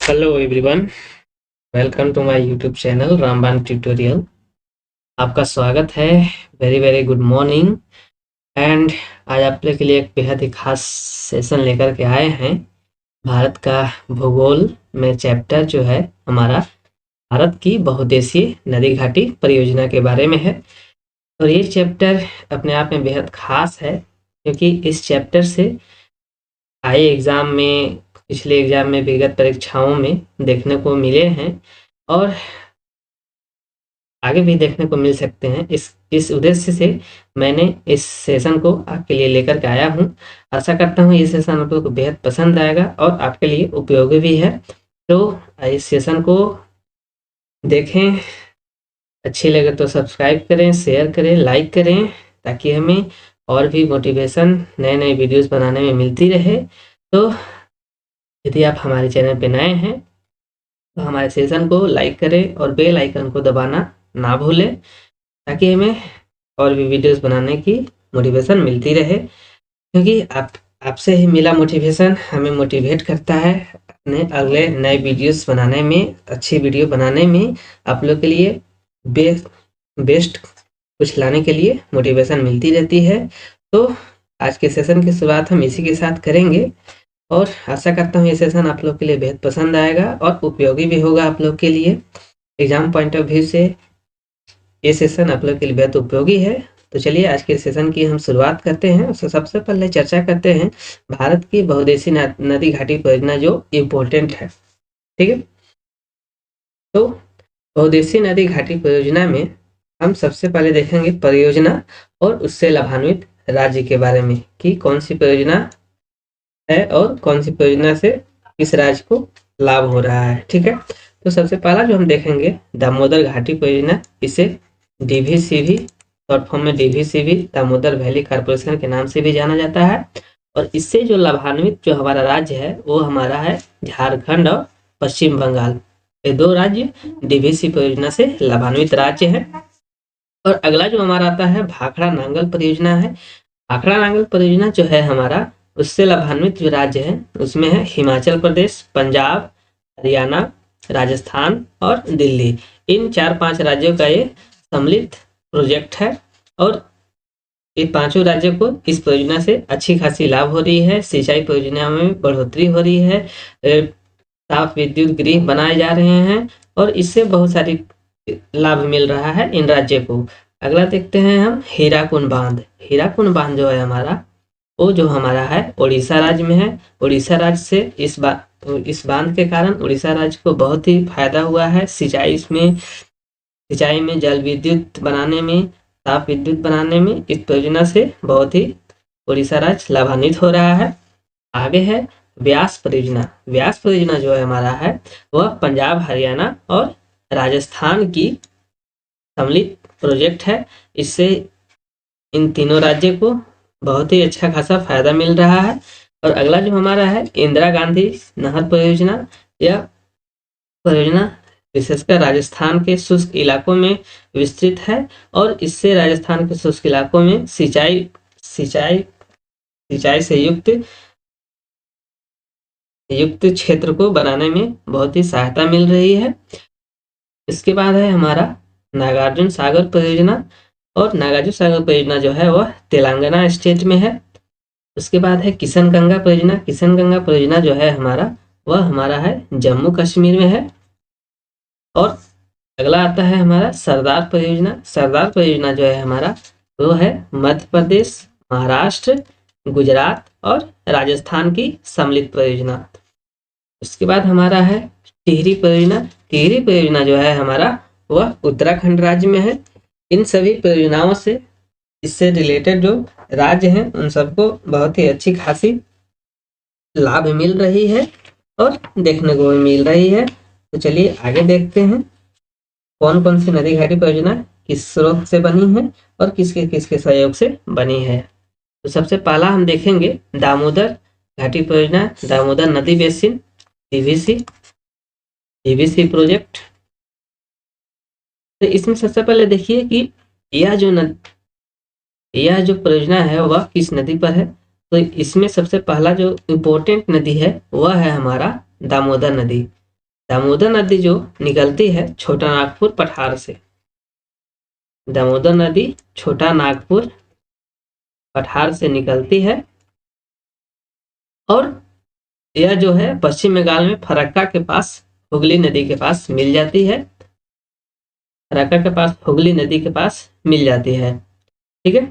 Hello everyone, welcome to my YouTube channel Ramban tutorial. आपका स्वागत है। Very very good morning. And आज आप लोग के लिए एक बेहद ही खास सेशन लेकर के आए हैं। भारत का भूगोल में चैप्टर जो है हमारा भारत की बहुउद्देशीय नदी घाटी परियोजना के बारे में है। और ये चैप्टर अपने आप में बेहद खास है क्योंकि इस चैप्टर से आए एग्ज़ाम में, पिछले एग्ज़ाम में, विगत परीक्षाओं में देखने को मिले हैं और आगे भी देखने को मिल सकते हैं। इस उद्देश्य से मैंने इस सेशन को आपके लिए लेकर के आया हूँ। आशा करता हूँ ये सेशन आप लोग को बेहद पसंद आएगा और आपके लिए उपयोगी भी है। तो इस सेशन को देखें, अच्छी लगे तो सब्सक्राइब करें, शेयर करें, लाइक करें ताकि हमें और भी मोटिवेशन नए नए वीडियोस बनाने में मिलती रहे। तो यदि आप हमारे चैनल पे नए हैं तो हमारे सेशन को लाइक करें और बेल आइकन को दबाना ना भूलें ताकि हमें और भी वीडियोस बनाने की मोटिवेशन मिलती रहे। क्योंकि आपसे ही मिला मोटिवेशन हमें मोटिवेट करता है अपने अगले नए वीडियोस बनाने में, अच्छी वीडियो बनाने में, आप लोग के लिए बेस्ट कुछ लाने के लिए मोटिवेशन मिलती रहती है। तो आज के सेशन की शुरुआत हम इसी के साथ करेंगे और आशा करता हूँ ये सेशन आप लोग के लिए बेहद पसंद आएगा और उपयोगी भी होगा आप लोग के लिए। एग्जाम पॉइंट ऑफ व्यू से ये सेशन आप लोग के लिए बेहद उपयोगी है। तो चलिए आज के सेशन की हम शुरुआत करते हैं। उससे सबसे पहले चर्चा करते हैं भारत की बहुउद्देशीय नदी घाटी परियोजना जो इम्पोर्टेंट है। ठीक है, तो बहुउद्देशीय नदी घाटी परियोजना में हम सबसे पहले देखेंगे परियोजना और उससे लाभान्वित राज्य के बारे में कि कौन सी परियोजना है और कौन सी परियोजना से किस राज्य को लाभ हो रहा है। ठीक है, तो सबसे पहला जो हम देखेंगे दामोदर घाटी परियोजना, इसे डीवीसीबी, शॉर्ट फॉर्म में डीवीसीबी, दामोदर वैली कॉर्पोरेशन के नाम से भी जाना जाता है। और इससे जो लाभान्वित जो हमारा राज्य है वो हमारा है झारखंड और पश्चिम बंगाल। ये दो राज्य डीवीसी परियोजना से लाभान्वित राज्य है। और अगला जो हमारा आता है भाखड़ा नांगल परियोजना है। भाखड़ा नांगल परियोजना जो है हमारा, उससे लाभान्वित जो राज्य है उसमें है हिमाचल प्रदेश, पंजाब, हरियाणा, राजस्थान और दिल्ली। इन 4-5 राज्यों का ये सम्मिलित प्रोजेक्ट है और ये पांचों राज्यों को इस परियोजना से अच्छी खासी लाभ हो रही है। सिंचाई परियोजना में बढ़ोतरी हो रही है, साफ विद्युत गृह बनाए जा रहे हैं और इससे बहुत सारी लाभ मिल रहा है इन राज्यों को। अगला देखते हैं हम हीराकुंड बांध। हीराकुंड बांध जो है हमारा, वो जो हमारा है उड़ीसा राज्य में है। उड़ीसा राज्य से इस बांध के कारण उड़ीसा राज्य को बहुत ही फायदा हुआ है। सिंचाई में, जल विद्युत बनाने में, ताप विद्युत बनाने में इस परियोजना से बहुत ही उड़ीसा राज्य लाभान्वित हो रहा है। आगे है व्यास परियोजना। व्यास परियोजना जो है हमारा है वह पंजाब, हरियाणा और राजस्थान की सम्मिलित प्रोजेक्ट है। इससे इन तीनों राज्यों को बहुत ही अच्छा खासा फायदा मिल रहा है। और अगला जो हमारा है इंदिरा गांधी नहर परियोजना। यह परियोजना विशेषकर राजस्थान के शुष्क इलाकों में विस्तृत है और इससे राजस्थान के शुष्क इलाकों में सिंचाई से युक्त क्षेत्र को बनाने में बहुत ही सहायता मिल रही है। इसके बाद है हमारा नागार्जुन सागर परियोजना। और नागार्जुन सागर परियोजना जो है वह तेलंगाना स्टेट में है। उसके बाद है किशन गंगा परियोजना। किशन गंगा परियोजना जो है हमारा, वह हमारा है जम्मू कश्मीर में है। और अगला आता है हमारा सरदार परियोजना। सरदार परियोजना जो है हमारा, वो है मध्य प्रदेश, महाराष्ट्र, गुजरात और राजस्थान की सम्मिलित परियोजना। उसके बाद हमारा है टिहरी परियोजना। टिहरी परियोजना जो है हमारा, वह उत्तराखंड राज्य में है। इन सभी परियोजनाओं से, इससे रिलेटेड जो राज्य हैं उन सबको बहुत ही अच्छी खासी लाभ मिल रही है और देखने को भी मिल रही है। तो चलिए आगे देखते हैं कौन कौन सी नदी घाटी परियोजना किस स्रोत से बनी है और किसके किसके सहयोग से बनी है। तो सबसे पहला हम देखेंगे दामोदर घाटी परियोजना, दामोदर नदी बेसिन, डीवीसी प्रोजेक्ट। तो इसमें सबसे पहले देखिए कि यह जो परियोजना है वह किस नदी पर है। तो इसमें सबसे पहला जो इम्पोर्टेंट नदी है वह है हमारा दामोदर नदी। दामोदर नदी जो निकलती है छोटा नागपुर पठार से, दामोदर नदी छोटा नागपुर पठार से निकलती है और यह जो है पश्चिम बंगाल में फरक्का के पास हुगली नदी के पास मिल जाती है, फरक्का के पास हुगली नदी के पास मिल जाती है। ठीक है,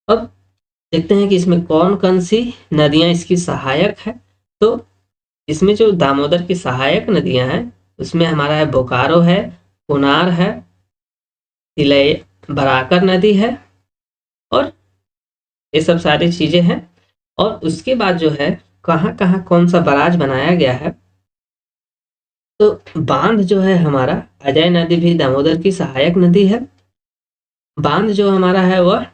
अब देखते हैं कि इसमें कौन कौन सी नदियां इसकी सहायक है। तो इसमें जो दामोदर की सहायक नदियां हैं उसमें हमारा है बोकारो है, कुनार है, तिलय बराकर नदी है और ये सब सारी चीजें हैं। और उसके बाद जो है कहाँ कहाँ कौन सा बराज बनाया गया है, तो बांध जो है हमारा अजय नदी भी दामोदर की सहायक नदी है। बांध जो हमारा है वह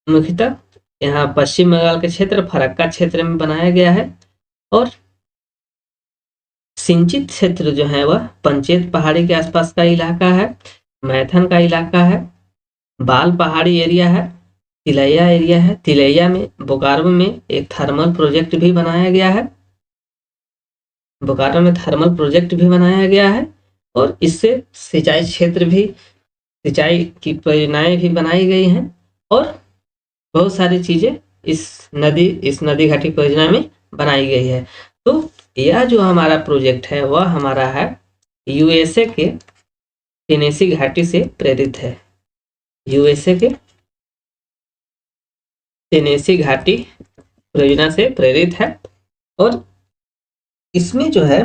मुख्यतः यहाँ पश्चिम बंगाल के क्षेत्र फरक्का क्षेत्र में बनाया गया है और सिंचित क्षेत्र जो है वह पंचेत पहाड़ी के आसपास का इलाका है, मैथन का इलाका है, बाल पहाड़ी एरिया है, तिलैया एरिया है। तिलैया में बोकारो में एक थर्मल प्रोजेक्ट भी बनाया गया है, बोकारो में थर्मल प्रोजेक्ट भी बनाया गया है और इससे सिंचाई क्षेत्र भी, सिंचाई की परियोजनाएं भी बनाई गई हैं और बहुत सारी चीजें इस नदी घाटी परियोजना में बनाई गई है। तो यह जो हमारा प्रोजेक्ट है वह हमारा है यूएसए के टेनेसी घाटी से प्रेरित है, यूएसए के टेनेसी घाटी परियोजना से प्रेरित है और इसमें जो है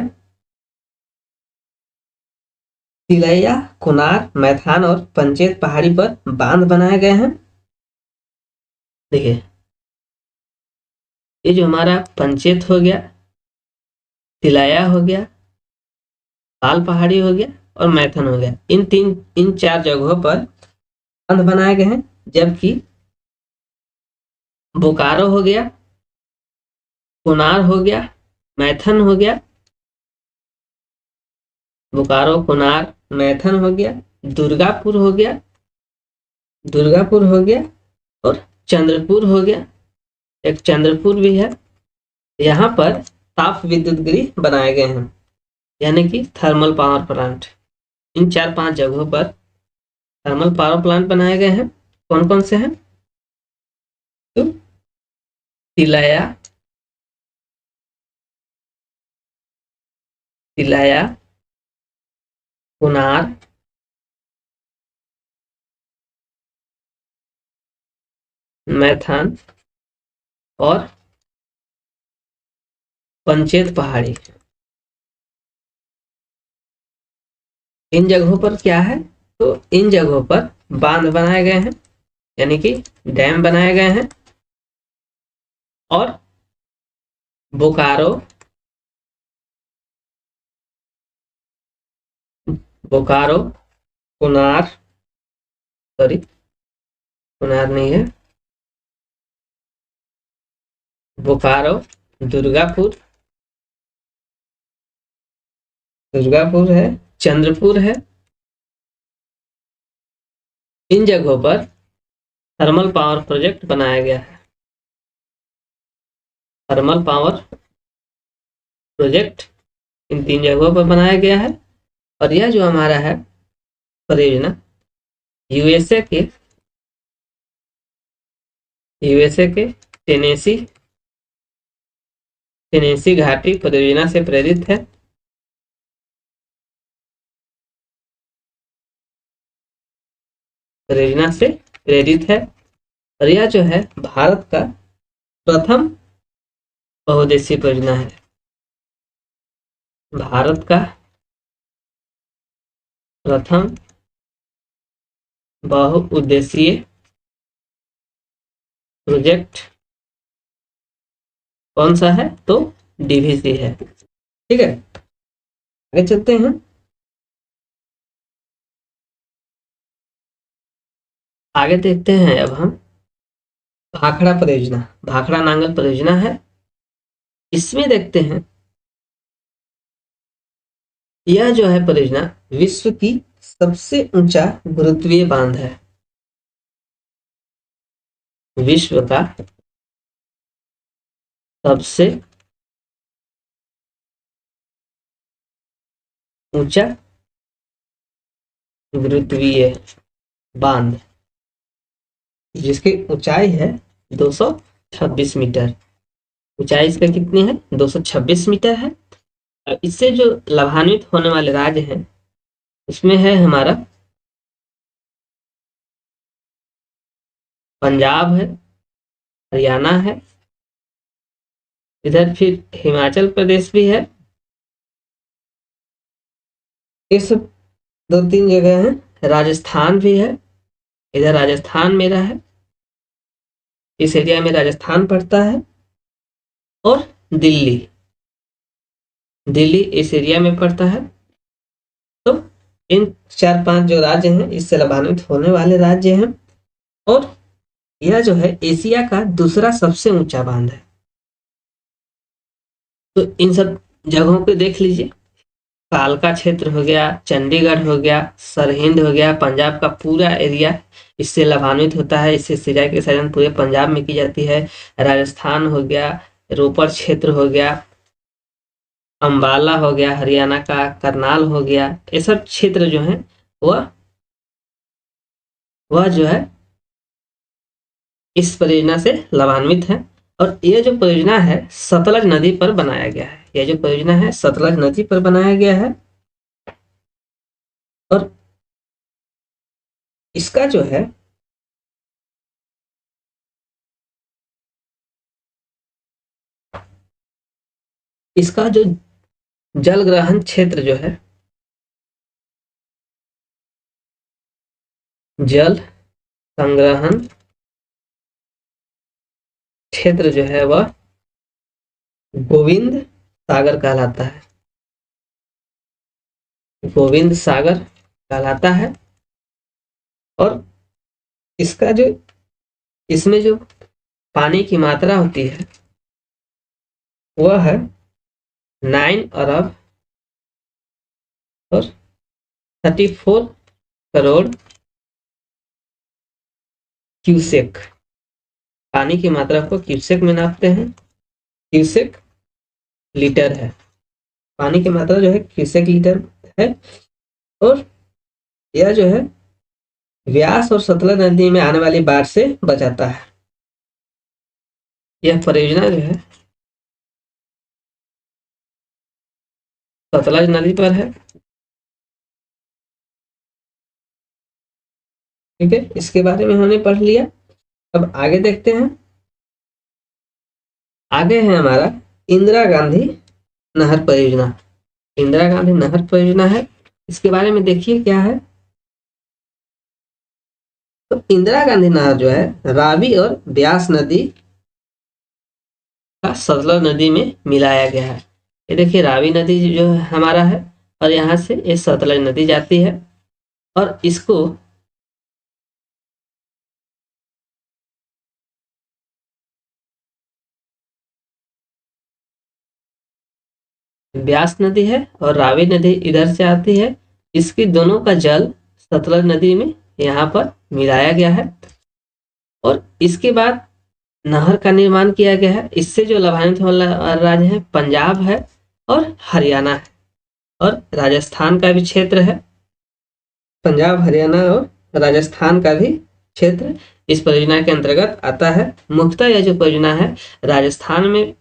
तिलैया, कुनार, मैथान और पंचेत पहाड़ी पर बांध बनाए गए हैं। देखिए ये जो हमारा पंचेत हो गया, तिलैया हो गया, बाल पहाड़ी हो गया और मैथन हो गया, इन चार जगहों पर बांध बनाए गए हैं। जबकि बोकारो हो गया, कुनार हो गया, मैथन हो गया, बोकारो, कुनार, मैथन हो गया, दुर्गापुर हो गया, दुर्गापुर हो गया और चंद्रपुर हो गया, एक चंद्रपुर भी है। यहाँ पर ताप विद्युत गृह बनाए गए हैं, यानी कि थर्मल पावर प्लांट। इन 4-5 जगहों पर थर्मल पावर प्लांट बनाए गए हैं। कौन कौन से हैं? तो तिलैया, तिलैया, कुनार, मैथान और पंचेत पहाड़ी। इन जगहों पर क्या है, तो इन जगहों पर बांध बनाए गए हैं, यानी कि डैम बनाए गए हैं और बोकारो, बोकारो, कुनार, सॉरी कुनार नहीं है, बोकारो, दुर्गापुर, दुर्गापुर है, चंद्रपुर है। इन जगहों पर थर्मल पावर प्रोजेक्ट बनाया गया है, थर्मल पावर प्रोजेक्ट इन 3 जगहों पर बनाया गया है। और यह जो हमारा है परियोजना यूएसए के टेनेसी टेनेसी घाटी परियोजना से प्रेरित है। परियोजना से प्रेरित है और यह जो है भारत का प्रथम बहुउद्देशीय परियोजना है, भारत का प्रथम बहुउद्देशीय प्रोजेक्ट कौन सा है, तो डीवीसी है। ठीक है, आगे चलते हैं। आगे देखते हैं अब हम भाखड़ा परियोजना, भाखड़ा नांगल परियोजना है। इसमें देखते हैं यह जो है परियोजना विश्व की सबसे ऊंचा गुरुत्वीय बांध है, विश्व का सबसे ऊंचा गुरुत्वीय बांध जिसकी ऊंचाई है 226 मीटर। ऊंचाई इसका कितनी है? 226 मीटर है। इससे जो लाभान्वित होने वाले राज्य हैं उसमें है हमारा पंजाब है, हरियाणा है, इधर फिर हिमाचल प्रदेश भी है। ये सब 2-3 जगह हैं। राजस्थान भी है, इधर राजस्थान मेरा है, इस एरिया में राजस्थान पड़ता है। और दिल्ली, दिल्ली इस एरिया में पड़ता है। तो इन 4-5 जो राज्य हैं इससे लाभान्वित होने वाले राज्य हैं। और यह जो है एशिया का दूसरा सबसे ऊंचा बांध है। तो इन सब जगहों को देख लीजिए। कालका क्षेत्र हो गया, चंडीगढ़ हो गया, सरहिंद हो गया, पंजाब का पूरा एरिया इससे लाभान्वित होता है। इससे सिंचाई के साधन पूरे पंजाब में की जाती है। राजस्थान हो गया, रोपड़ क्षेत्र हो गया, अंबाला हो गया हरियाणा का, करनाल हो गया, ये सब क्षेत्र जो है वह जो है इस परियोजना से लाभान्वित है। और यह जो परियोजना है सतलज नदी पर बनाया गया है। यह जो परियोजना है सतलज नदी पर बनाया गया है। और इसका जो है इसका जो जल ग्रहण क्षेत्र जो है, जल संग्रहण क्षेत्र जो है वह गोविंद सागर कहलाता है। गोविंद सागर कहलाता है। और इसका जो इसमें जो पानी की मात्रा होती है वह है 9 अरब और 34 करोड़ क्यूसेक। पानी की मात्रा को क्यूसेक में नापते हैं। क्यूसेक लीटर है। पानी की मात्रा जो है क्यूसेक लीटर है। और यह जो है व्यास और सतलज नदी में आने वाली बाढ़ से बचाता है। यह परियोजना जो है सतलज नदी पर है। ठीक है, इसके बारे में हमने पढ़ लिया। अब आगे देखते हैं। आगे है हमारा इंदिरा गांधी नहर परियोजना। इंदिरा गांधी नहर परियोजना है, इसके बारे में देखिए क्या है। तो इंदिरा गांधी नहर जो है रावी और ब्यास नदी का सतलज नदी में मिलाया गया है। ये देखिए रावी नदी जो है हमारा है और यहाँ से ये सतलज नदी जाती है। और इसको ब्यास नदी है और रावी नदी इधर से आती है। इसकी दोनों का जल सतलज नदी में यहाँ पर मिलाया गया है। और इसके बाद नहर का निर्माण किया गया है। इससे जो लाभान्वित होने वाले राज्य है पंजाब है और हरियाणा है और राजस्थान का भी क्षेत्र है। पंजाब, हरियाणा और राजस्थान का भी क्षेत्र इस परियोजना के अंतर्गत आता है। मुख्यतः यह जो परियोजना है राजस्थान में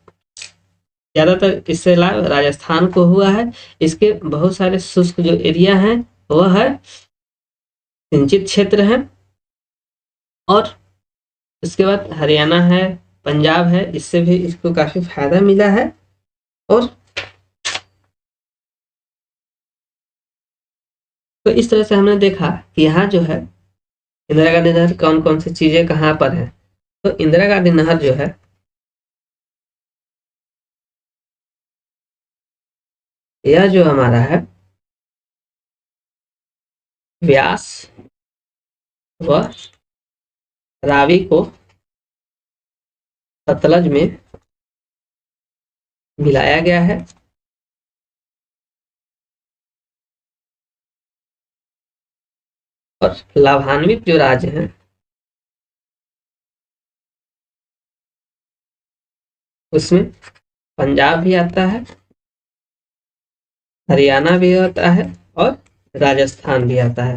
ज्यादातर इससे लाभ राजस्थान को हुआ है। इसके बहुत सारे शुष्क जो एरिया हैं वह है सिंचित क्षेत्र है। और उसके बाद हरियाणा है, पंजाब है, इससे भी इसको काफी फायदा मिला है। और तो इस तरह से हमने देखा कि यहाँ जो है इंदिरा गांधी नहर कौन कौन सी चीजें कहाँ पर है। तो इंदिरा गांधी नहर जो है यह जो हमारा है व्यास व रावी को सतलज में मिलाया गया है। और लाभान्वित जो राज्य हैं उसमें पंजाब भी आता है, हरियाणा भी आता है और राजस्थान भी आता है।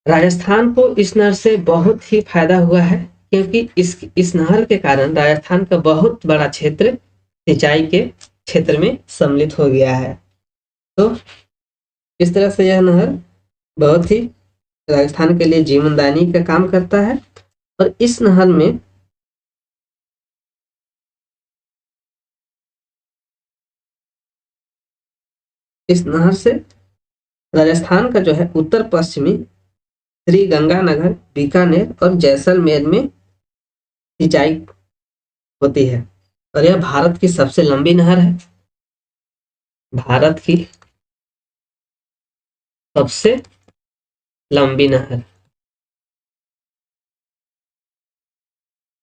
राजस्थान को इस नहर से बहुत ही फायदा हुआ है, क्योंकि इस नहर के कारण राजस्थान का बहुत बड़ा क्षेत्र सिंचाई के क्षेत्र में सम्मिलित हो गया है। तो इस तरह से यह नहर बहुत ही राजस्थान के लिए जीवनदायिनी का काम करता है। और इस नहर से राजस्थान का जो है उत्तर पश्चिमी श्री गंगानगर, बीकानेर और जैसलमेर में सिंचाई होती है। और यह भारत की सबसे लंबी नहर है। भारत की सबसे लंबी नहर,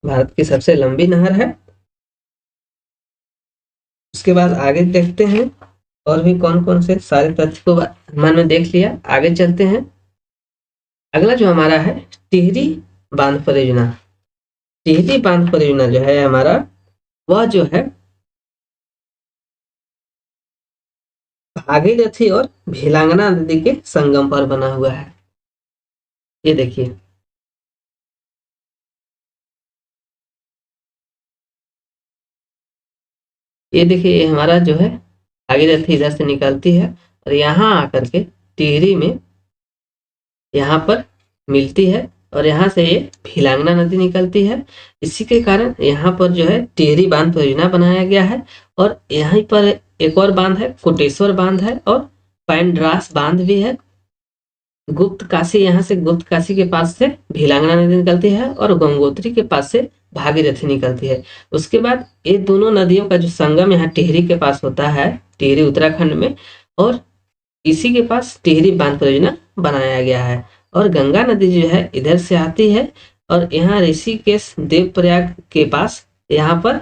भारत की सबसे लंबी नहर है। उसके बाद आगे देखते हैं और भी कौन कौन से सारे तथ्य को मन में देख लिया। आगे चलते हैं। अगला जो हमारा है टिहरी बांध परियोजना। टिहरी बांध परियोजना जो है हमारा, वह जो है भागीरथी और भिलांगना नदी के संगम पर बना हुआ है। ये देखिए, ये देखिए, ये हमारा जो है भागीरथी इधर से निकलती है और यहाँ आकर के टिहरी में यहाँ पर मिलती है और यहाँ से ये भिलांगना नदी निकलती है। इसी के कारण यहाँ पर जो है टिहरी बांध परियोजना बनाया गया है। और यहाँ पर एक और बांध है, कोटेश्वर बांध है और पैंड्रास बांध भी है। गुप्त काशी, यहाँ से गुप्त काशी के पास से भिलांगना नदी निकलती है और गंगोत्री के पास से भागीरथी निकलती है। उसके बाद ये दोनों नदियों का जो संगम यहाँ टिहरी के पास होता है, टिहरी उत्तराखंड में, और इसी के पास टिहरी बांध परियोजना बनाया गया है। और गंगा नदी जो है इधर से आती है और यहाँ ऋषिकेश देवप्रयाग के पास यहाँ पर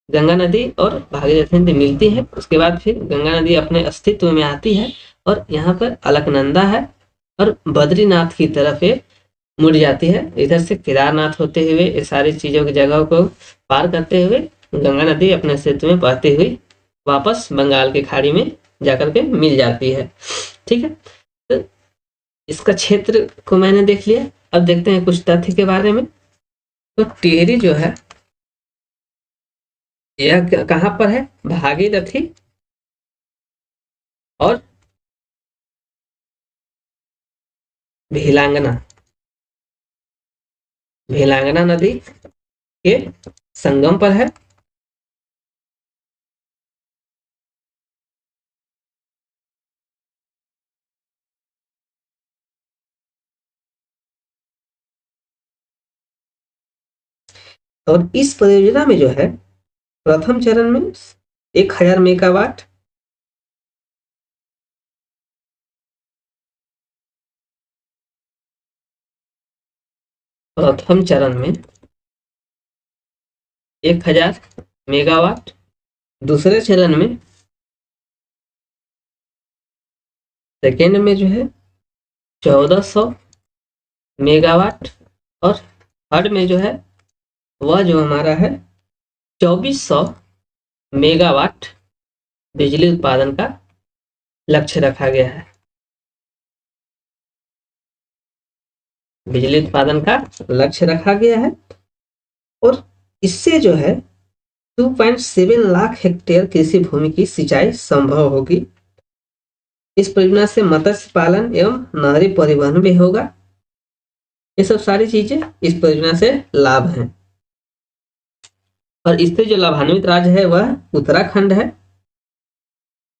गंगा नदी और भागीरथी नदी मिलती है। उसके बाद फिर गंगा नदी अपने अस्तित्व में आती है और यहाँ पर अलकनंदा है और बद्रीनाथ की तरफ ये मुड़ जाती है। इधर से केदारनाथ होते हुए ये सारी चीजों की जगह को पार करते हुए गंगा नदी अपने अस्तित्व में बहती हुई वापस बंगाल की खाड़ी में जाकर के मिल जाती है। ठीक है, तो इसका क्षेत्र को मैंने देख लिया। अब देखते हैं कुछ तथ्य के बारे में। तो टिहरी जो है यह कहाँ पर है? भागीरथी और भिलांगना, भिलांगना नदी के संगम पर है। और इस परियोजना में जो है प्रथम चरण में 1000 मेगावाट, प्रथम चरण में 1000 मेगावाट, दूसरे चरण में, सेकेंड में जो है 1400 मेगावाट और थर्ड में जो है वह जो हमारा है 2400 मेगावाट बिजली उत्पादन का लक्ष्य रखा गया है। बिजली उत्पादन का लक्ष्य रखा गया है और इससे जो है 2.7 लाख हेक्टेयर कृषि भूमि की सिंचाई संभव होगी। इस परियोजना से मत्स्य पालन एवं नहरी परिवहन भी होगा। ये सब सारी चीजें इस परियोजना से लाभ हैं। और इससे जो लाभान्वित राज्य है वह उत्तराखंड है।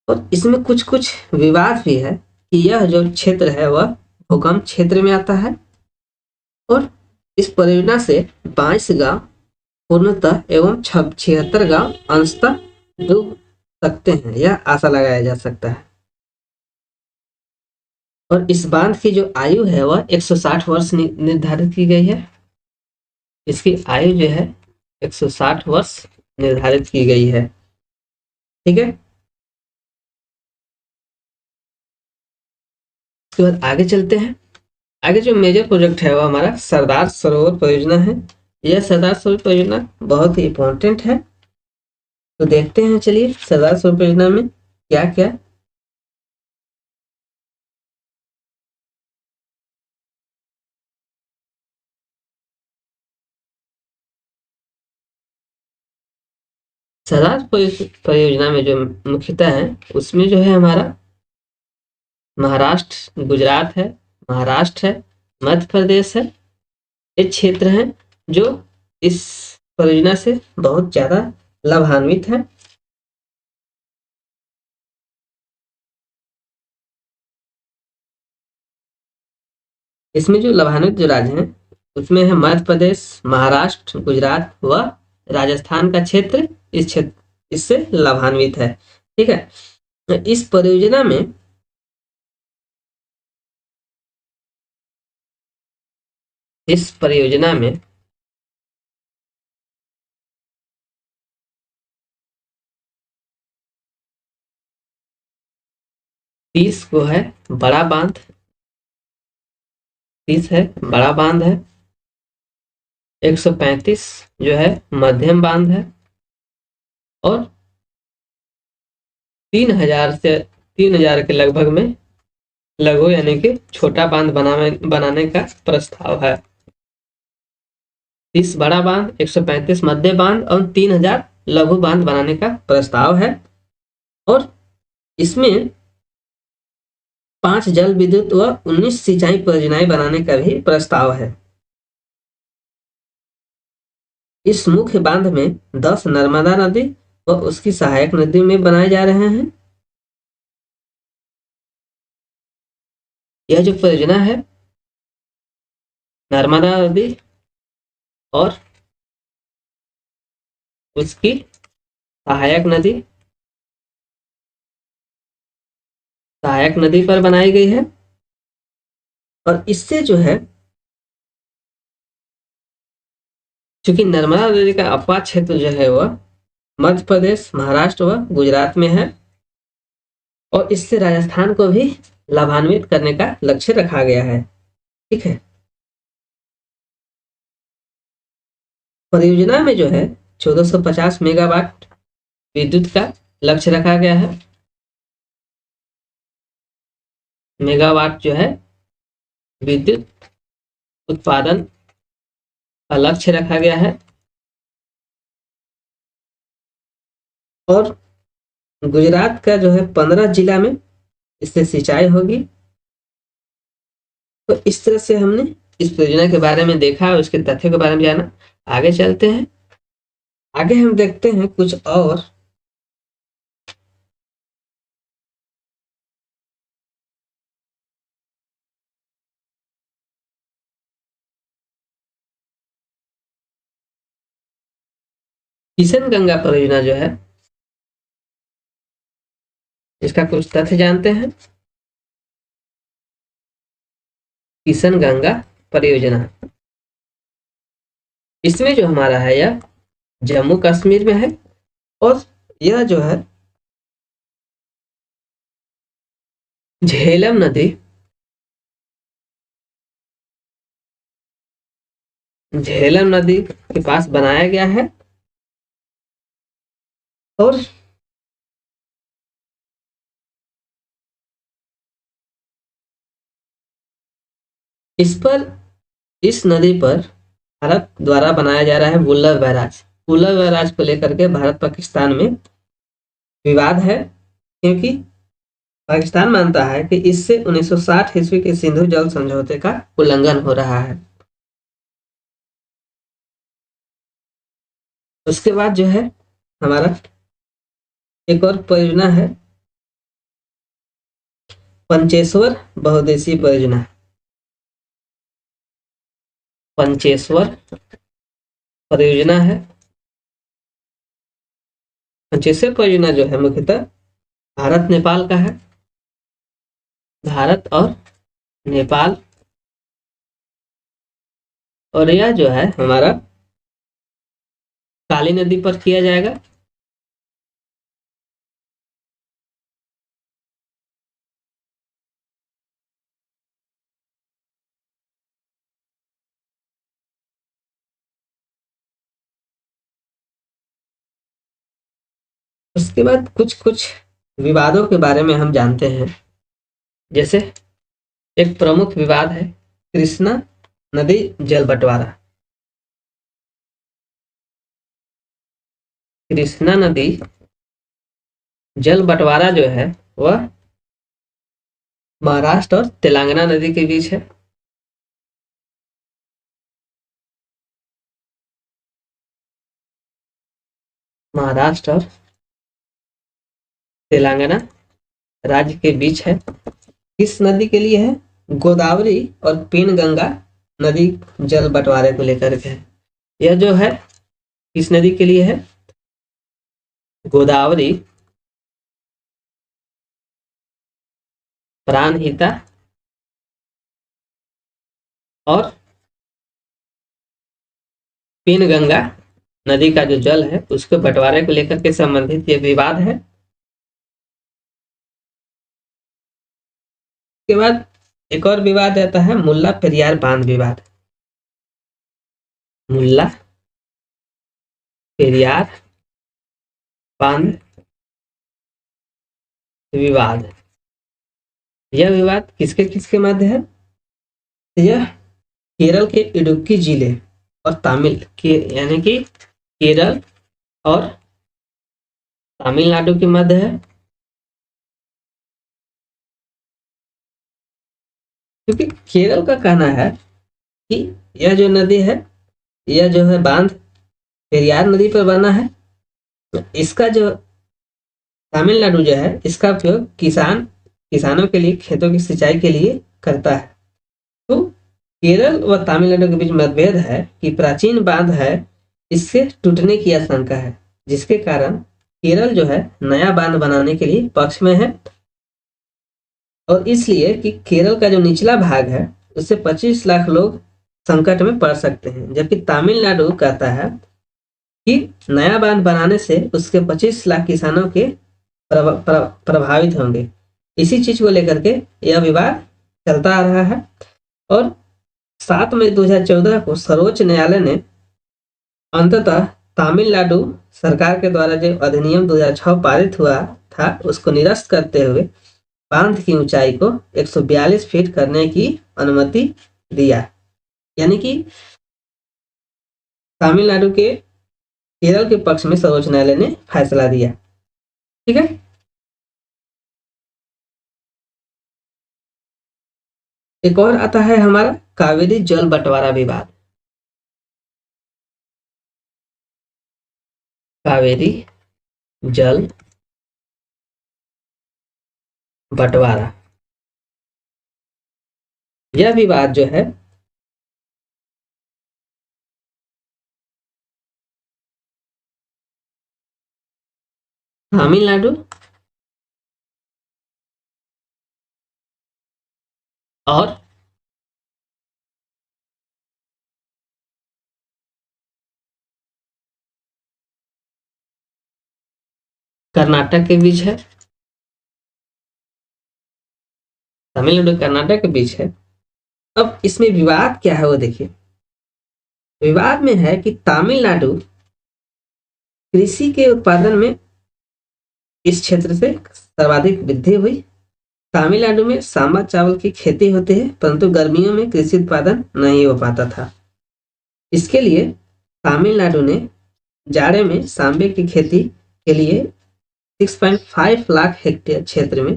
और इसमें कुछ कुछ विवाद भी है कि यह जो क्षेत्र है वह भूकंप क्षेत्र में आता है और इस परियोजना से 22 गांव पूर्णतः एवं 76 गांव अंशतः डूब सकते हैं, यह आशा लगाया जा सकता है। और इस बांध की जो आयु है वह 160 वर्ष निर्धारित की गई है। इसकी आयु जो है 160 वर्ष निर्धारित की गई है। ठीक है, उसके बाद आगे चलते हैं। आगे जो मेजर प्रोजेक्ट है वो हमारा सरदार सरोवर परियोजना है। यह सरदार सरोवर परियोजना बहुत ही इंपॉर्टेंट है तो देखते हैं, चलिए सरदार सरोवर परियोजना में क्या क्या। सरदार परियोजना में जो मुख्यतः है, उसमें जो है हमारा महाराष्ट्र, गुजरात है, महाराष्ट्र है, मध्य प्रदेश है, ये क्षेत्र हैं जो इस परियोजना से बहुत ज्यादा लाभान्वित है। इसमें जो लाभान्वित जो राज्य हैं, उसमें है मध्य प्रदेश, महाराष्ट्र, गुजरात व राजस्थान का क्षेत्र इस क्षेत्र इससे लाभान्वित है। ठीक है, इस परियोजना में इस परियोजना में 30 को है बड़ा बांध, 30 है बड़ा बांध है, 135 जो है मध्यम बांध है, और 3000 के लगभग में लघु यानी कि छोटा बांध बनाने का प्रस्ताव है। 30 बड़ा बांध, 135 मध्य बांध और 3000 लघु बांध बनाने का प्रस्ताव है। और इसमें 5 जल विद्युत व 19 सिंचाई परियोजनाएं बनाने का भी प्रस्ताव है। इस मुख्य बांध में 10 नर्मदा नदी व उसकी सहायक नदी में बनाए जा रहे हैं। यह जो परियोजना है, नर्मदा नदी और उसकी सहायक नदी पर बनाई गई है। और इससे जो है, चूंकि नर्मदा नदी का अपवाद क्षेत्र जो है वह मध्य प्रदेश, महाराष्ट्र व गुजरात में है, और इससे राजस्थान को भी लाभान्वित करने का लक्ष्य रखा गया है। ठीक है, परियोजना में जो है 1450 मेगावाट विद्युत का लक्ष्य रखा गया है। मेगावाट जो है विद्युत उत्पादन का लक्ष्य रखा गया है। और गुजरात का जो है 15 जिला में इससे सिंचाई होगी। तो इस तरह से हमने इस परियोजना के बारे में देखा और उसके तथ्यों के बारे में जाना। आगे चलते हैं, आगे हम देखते हैं कुछ और। किशन गंगा परियोजना जो है, इसका कुछ तथ्य जानते हैं। किशन गंगा परियोजना, इसमें जो हमारा है यह जम्मू कश्मीर में है। और यह जो है झेलम नदी, झेलम नदी के पास बनाया गया है। और इस नदी पर भारत द्वारा बनाया जा रहा है वुल्लर बैराज। वुल्लर बैराज को लेकर के भारत पाकिस्तान में विवाद है, क्योंकि पाकिस्तान मानता है कि इससे 1960 ईस्वी के सिंधु जल समझौते का उल्लंघन हो रहा है। उसके बाद जो है हमारा एक और परियोजना है, पंचेश्वर बहुउद्देशीय परियोजना। पंचेश्वर परियोजना है। पंचेश्वर परियोजना जो है मुख्यतः भारत नेपाल का है। भारत और नेपाल, और यह जो है हमारा काली नदी पर किया जाएगा। उसके बाद कुछ कुछ विवादों के बारे में हम जानते हैं। जैसे एक प्रमुख विवाद है कृष्णा नदी जल बंटवारा। कृष्णा नदी जल बंटवारा जो है वह महाराष्ट्र और तेलंगाना नदी के बीच है। महाराष्ट्र और तेलंगाना राज्य के बीच है। किस नदी के लिए है? गोदावरी और पेनगंगा नदी जल बंटवारे को लेकर के है। यह जो है किस नदी के लिए है? गोदावरी, प्राणहिता और पेनगंगा नदी का जो जल है उसके बंटवारे को लेकर के संबंधित ये विवाद है। उसके बाद एक और विवाद आता है मुल्ला पेरियार बांध विवाद। मुल्ला पेरियार बांध विवाद। यह विवाद किसके किसके मध्य है? यह केरल के इडुक्की जिले और तमिल के यानी कि केरल और तमिलनाडु के मध्य है। क्योंकि केरल का कहना है कि यह जो नदी है, यह जो है बांध पेरियार नदी पर बना है। इसका जो तमिलनाडु जो है इसका उपयोग किसानों के लिए खेतों की सिंचाई के लिए करता है। तो केरल व तमिलनाडु के बीच मतभेद है कि प्राचीन बांध है इससे टूटने की आशंका है, जिसके कारण केरल जो है नया बांध बनाने के लिए पक्ष में है। और इसलिए कि केरल का जो निचला भाग है उससे 25 लाख लोग संकट में पड़ सकते हैं, जबकि तमिलनाडु कहता है कि नया बांध बनाने से उसके 25 लाख किसानों के प्रभावित होंगे। इसी चीज को लेकर के यह विवाद चलता आ रहा है। और 7 मई 2014 को सर्वोच्च न्यायालय ने अंततः तमिलनाडु सरकार के द्वारा जो अधिनियम 2006 पारित हुआ था उसको निरस्त करते हुए बांध की ऊंचाई को 142 फीट करने की अनुमति दिया। यानी कि तमिलनाडु के केरल के पक्ष में सर्वोच्च न्यायालय ने फैसला दिया। ठीक है। एक और आता है हमारा कावेरी जल बंटवारा विवाद। कावेरी जल बंटवारा यह विवाद जो है तमिलनाडु और कर्नाटक के बीच है। तमिलनाडु कर्नाटक के बीच है। अब इसमें विवाद क्या है वो देखिए। विवाद में है कि तमिलनाडु कृषि के उत्पादन में इस क्षेत्र से सर्वाधिक वृद्धि हुई। तमिलनाडु में सांभर चावल की खेती होती है, परंतु गर्मियों में कृषि उत्पादन नहीं हो पाता था। इसके लिए तमिलनाडु ने जाड़े में सांबे की खेती के लिए 6.5 लाख हेक्टेयर क्षेत्र में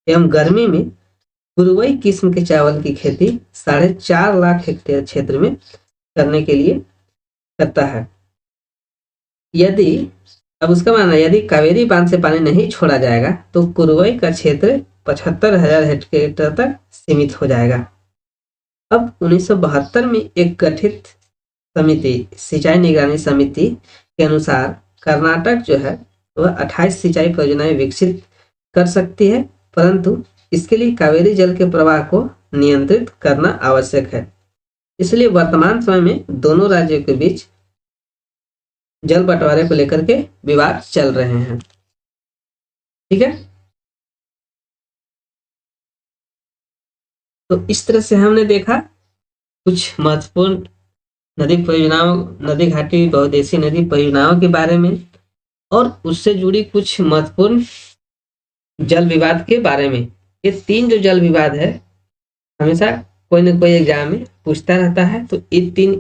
एवं गर्मी में कुरुवई किस्म के चावल की खेती 4.5 लाख हेक्टेयर क्षेत्र में करने के लिए करता है। यदि अब उसका मानना यदि कावेरी बांध से पानी नहीं छोड़ा जाएगा तो कुरुवई का क्षेत्र 75,000 हेक्टेयर तक सीमित हो जाएगा। अब 1972 में एक गठित समिति सिंचाई निगरानी समिति के अनुसार कर्नाटक जो है वह 28 सिंचाई परियोजनाएं विकसित कर सकती है, परंतु इसके लिए कावेरी जल के प्रवाह को नियंत्रित करना आवश्यक है। इसलिए वर्तमान समय में दोनों राज्यों के बीच जल बंटवारे को लेकर के विवाद चल रहे हैं। ठीक है। तो इस तरह से हमने देखा कुछ महत्वपूर्ण नदी परियोजनाओं, नदी घाटी बहुउद्देशीय नदी परियोजनाओं के बारे में और उससे जुड़ी कुछ महत्वपूर्ण जल विवाद के बारे में। ये 3 जो जल विवाद है हमेशा कोई ना कोई एग्जाम में पूछता रहता है, तो इन 3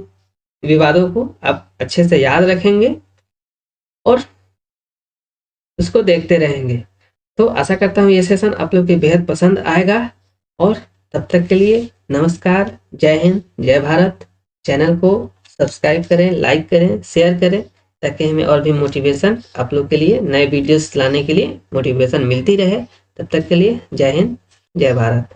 विवादों को आप अच्छे से याद रखेंगे और उसको देखते रहेंगे। तो आशा करता हूँ ये सेशन आप लोग के बेहद पसंद आएगा और तब तक के लिए नमस्कार, जय हिंद, जय भारत। चैनल को सब्सक्राइब करें, लाइक करें, शेयर करें, ताकि हमें और भी मोटिवेशन आप लोग के लिए नए वीडियोस लाने के लिए मोटिवेशन मिलती रहे। तब तक के लिए जय हिंद, जय भारत।